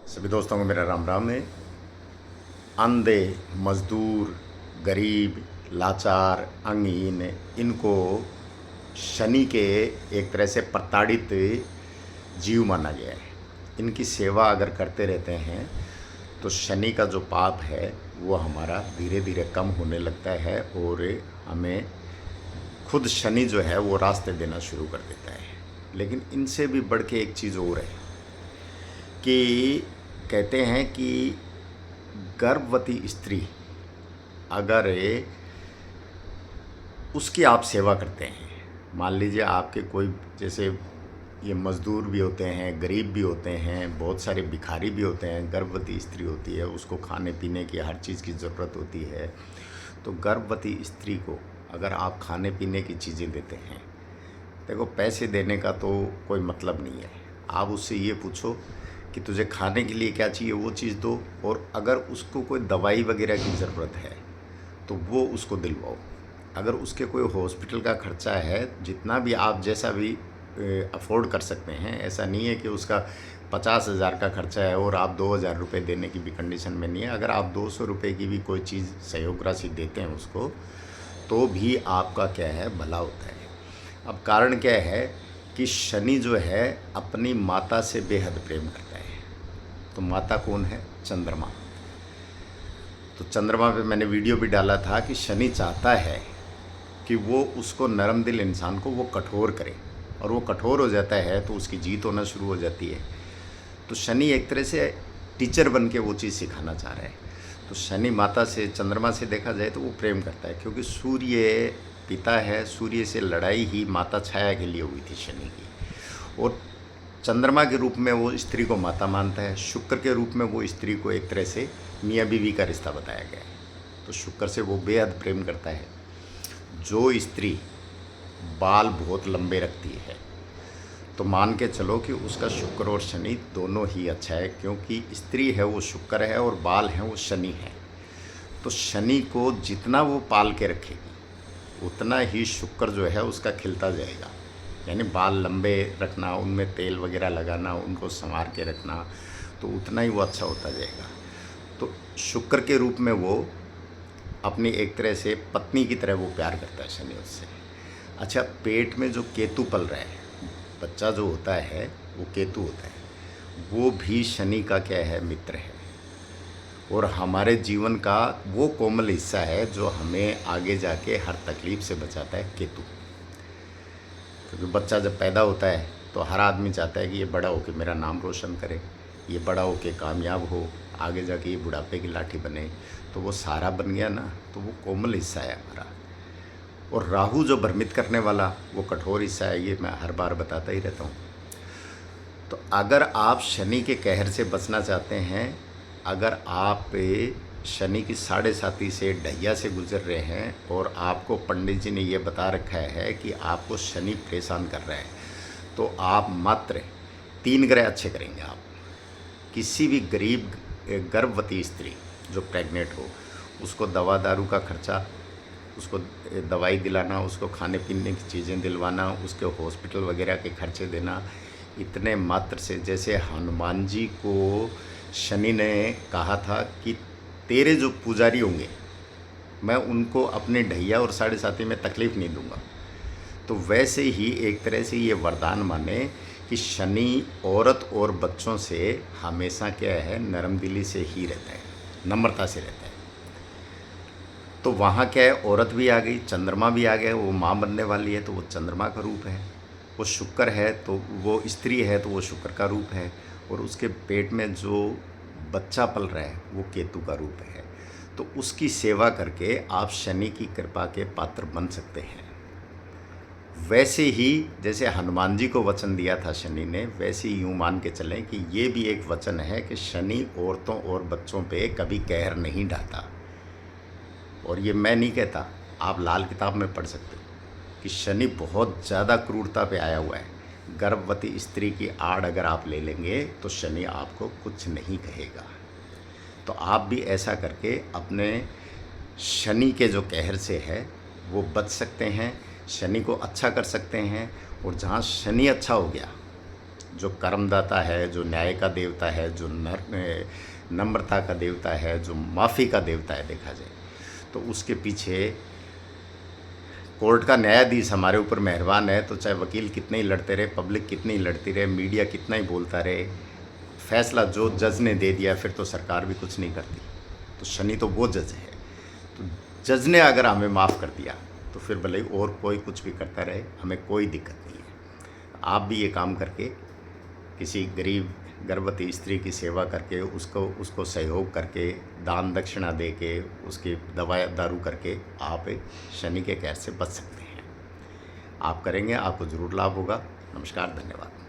सभी दोस्तों को मेरा राम राम है। अंधे, मजदूर, गरीब, लाचार, अंगहीन, इनको शनि के एक तरह से प्रताड़ित जीव माना गया है। इनकी सेवा अगर करते रहते हैं तो शनि का जो पाप है वो हमारा धीरे धीरे कम होने लगता है और हमें खुद शनि जो है वो रास्ते देना शुरू कर देता है। लेकिन इनसे भी बढ़ के एक चीज़ और है कि कहते हैं कि गर्भवती स्त्री अगर उसकी आप सेवा करते हैं, मान लीजिए आपके कोई जैसे ये मज़दूर भी होते हैं, गरीब भी होते हैं, बहुत सारे भिखारी भी होते हैं, गर्भवती स्त्री होती है, उसको खाने पीने की हर चीज़ की ज़रूरत होती है। तो गर्भवती स्त्री को अगर आप खाने पीने की चीज़ें देते हैं, देखो पैसे देने का तो कोई मतलब नहीं है। आप उससे ये पूछो कि तुझे खाने के लिए क्या चाहिए, वो चीज़ दो, और अगर उसको कोई दवाई वगैरह की ज़रूरत है तो वो उसको दिलवाओ। अगर उसके कोई हॉस्पिटल का खर्चा है, जितना भी आप जैसा भी अफोर्ड कर सकते हैं, ऐसा नहीं है कि उसका 50,000 का खर्चा है और आप 2,000 रुपये देने की भी कंडीशन में नहीं है। अगर आप 200 रुपये की भी कोई चीज़ सहयोग राशि देते हैं उसको, तो भी आपका क्या है, भला होता है। अब कारण क्या है कि शनि जो है अपनी माता से बेहद प्रेम करता है। तो माता कौन है? चंद्रमा। तो चंद्रमा पे मैंने वीडियो भी डाला था कि शनि चाहता है कि वो उसको नरम दिल इंसान को वो कठोर करे, और वो कठोर हो जाता है तो उसकी जीत होना शुरू हो जाती है। तो शनि एक तरह से टीचर बन के वो चीज़ सिखाना चाह रहा है। तो शनि माता से, चंद्रमा से देखा जाए तो वो प्रेम करता है, क्योंकि सूर्य पिता है। सूर्य से लड़ाई ही माता छाया के लिए हुई थी शनि की, और चंद्रमा के रूप में वो स्त्री को माता मानता है। शुक्र के रूप में वो स्त्री को एक तरह से मियाँ बीवी का रिश्ता बताया गया है। तो शुक्र से वो बेहद प्रेम करता है। जो स्त्री बाल बहुत लंबे रखती है तो मान के चलो कि उसका शुक्र और शनि दोनों ही अच्छा है, क्योंकि स्त्री है वो शुक्र है और बाल हैं वो शनि है। तो शनि को जितना वो पाल के रखेगी उतना ही शुक्र जो है उसका खिलता जाएगा। यानी बाल लंबे रखना, उनमें तेल वगैरह लगाना, उनको संवार के रखना, तो उतना ही वो अच्छा होता जाएगा। तो शुक्र के रूप में वो अपनी एक तरह से पत्नी की तरह वो प्यार करता है शनि उससे। अच्छा, पेट में जो केतु पल रहा है, बच्चा जो होता है वो केतु होता है, वो भी शनि का क्या है, मित्र है, और हमारे जीवन का वो कोमल हिस्सा है जो हमें आगे जाके हर तकलीफ़ से बचाता है, केतु। क्योंकि बच्चा जब पैदा होता है तो हर आदमी चाहता है कि ये बड़ा होकर मेरा नाम रोशन करे, ये बड़ा होकर कामयाब हो, आगे जाके ये बुढ़ापे की लाठी बने। तो वो सारा बन गया ना, तो वो कोमल हिस्सा है हमारा। और राहु जो भ्रमित करने वाला, वो कठोर हिस्सा है। ये मैं हर बार बताता ही रहता हूँ। तो अगर आप शनि के कहर से बचना चाहते हैं, अगर आप शनि की 7.5 से ढैया से गुजर रहे हैं और आपको पंडित जी ने ये बता रखा है कि आपको शनि परेशान कर रहा है, तो आप मात्र 3 ग्रह अच्छे करेंगे। आप किसी भी गरीब गर्भवती स्त्री जो प्रेग्नेंट हो, उसको दवा दारू का खर्चा, उसको दवाई दिलाना, उसको खाने पीने की चीज़ें दिलवाना, उसके हॉस्पिटल वगैरह के खर्चे देना, इतने मात्र से, जैसे हनुमान जी को शनि ने कहा था कि तेरे जो पुजारी होंगे मैं उनको अपने ढैया और 7.5 में तकलीफ़ नहीं दूंगा। तो वैसे ही एक तरह से ये वरदान माने कि शनि औरत और बच्चों से हमेशा क्या है, नरम दिली से ही रहता है, नम्रता से रहता है। तो वहाँ क्या है, औरत भी आ गई, चंद्रमा भी आ गया, वो माँ बनने वाली है तो वो चंद्रमा का रूप है। वो शुक्र है तो वो स्त्री है तो वो शुक्र का रूप है, और उसके पेट में जो बच्चा पल रहा है वो केतु का रूप है। तो उसकी सेवा करके आप शनि की कृपा के पात्र बन सकते हैं। वैसे ही जैसे हनुमान जी को वचन दिया था शनि ने, वैसे ही यूँ मान के चलें कि ये भी एक वचन है कि शनि औरतों और बच्चों पे कभी कहर नहीं ढाता। और ये मैं नहीं कहता, आप लाल किताब में पढ़ सकते हो कि शनि बहुत ज़्यादा क्रूरता पे आया हुआ है। गर्भवती स्त्री की आड़ अगर आप ले लेंगे तो शनि आपको कुछ नहीं कहेगा। तो आप भी ऐसा करके अपने शनि के जो कहर से है वो बच सकते हैं, शनि को अच्छा कर सकते हैं। और जहाँ शनि अच्छा हो गया, जो कर्मदाता है, जो न्याय का देवता है, जो नम्रता का देवता है, जो माफ़ी का देवता है देखा जाए, तो उसके पीछे कोर्ट का न्यायाधीश हमारे ऊपर मेहरबान है, तो चाहे वकील कितने ही लड़ते रहे, पब्लिक कितनी ही लड़ती रहे, मीडिया कितना ही बोलता रहे, फैसला जो जज ने दे दिया फिर तो सरकार भी कुछ नहीं करती। तो शनि तो वो जज है, तो जज ने अगर हमें माफ़ कर दिया तो फिर भले ही और कोई कुछ भी करता रहे, हमें कोई दिक्कत नहीं है। आप भी ये काम करके किसी गरीब गर्भवती स्त्री की सेवा करके उसको सहयोग करके, दान दक्षिणा दे के, उसकी दवा दारू करके आप शनि के कहर से बच सकते हैं। आप करेंगे, आपको ज़रूर लाभ होगा। नमस्कार, धन्यवाद।